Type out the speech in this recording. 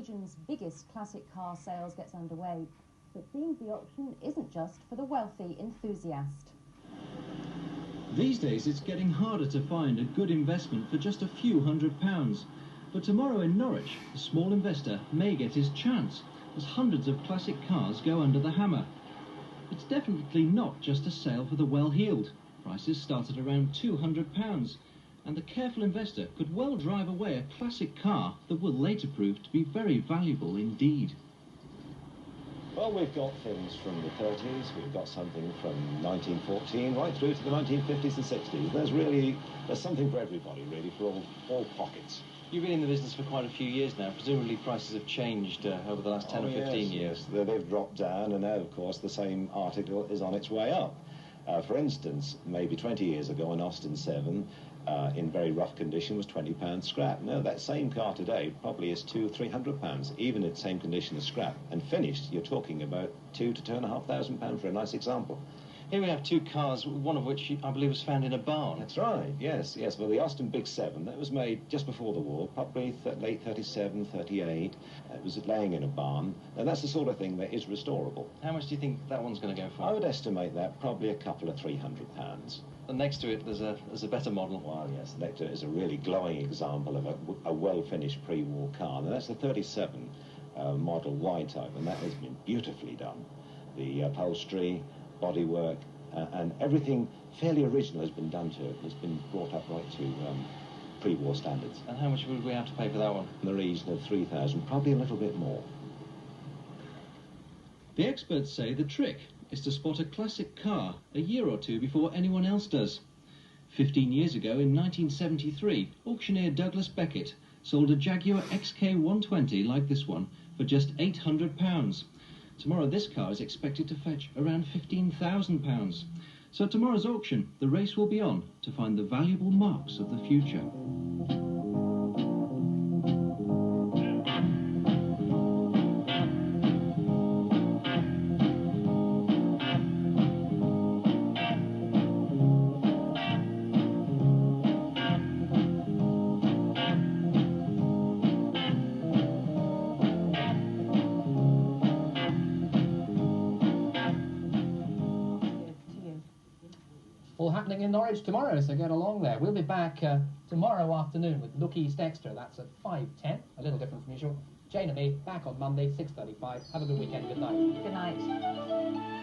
Belgium's biggest classic car sales gets underway. But it seems the auction isn't just for the wealthy enthusiast. These days it's getting harder to find a good investment for just a few £100s. But tomorrow in Norwich, a small investor may get his chance as hundreds of classic cars go under the hammer. It's definitely not just a sale for the well-heeled. Prices start at around £200, and the careful investor could well drive away a classic car that will later prove to be very valuable indeed. Well, we've got things from the 30s, we've got something from 1914 right through to the 1950s and 60s. There's something for everybody, really, for all pockets. You've been in the business for quite a few years now. Presumably prices have changed over the last 10 or 15 years. Yes, they've dropped down, and now, of course, the same article is on its way up. For instance, maybe 20 years ago, an Austin 7, in very rough condition, was £20 scrap. Now, that same car today probably is £200–300, even in the same condition as scrap. And finished, you're talking about £2,000 to £2,500 for a nice example. Here we have two cars, one of which I believe was found in a barn. That's right, yes. Well, the Austin Big 7, that was made just before the war, probably late 37, 38. It was laying in a barn, and that's the sort of thing that is restorable. How much do you think that one's going to go for? I would estimate that probably a couple of £300. And next to it, there's a better model. Well, yes, next to it is a really glowing example of a well-finished pre-war car. Now, that's the 37 model Y-type, and that has been beautifully done. The upholstery, bodywork, and everything fairly original has been done to it. It's been brought up right to pre-war standards. And how much would we have to pay for that one? In the region of £3,000, probably a little bit more. The experts say the trick is to spot a classic car a year or two before anyone else does. 15 years ago, in 1973, auctioneer Douglas Beckett sold a Jaguar XK120 like this one for just £800. Tomorrow this car is expected to fetch around £15,000. So at tomorrow's auction, the race will be on to find the valuable marks of the future. All happening in Norwich tomorrow, so get along there. We'll be back tomorrow afternoon with Look East Extra. That's at 5:10, a little different from usual. Jane and me, back on Monday, 6:35. Have a good weekend. Good night. Good night.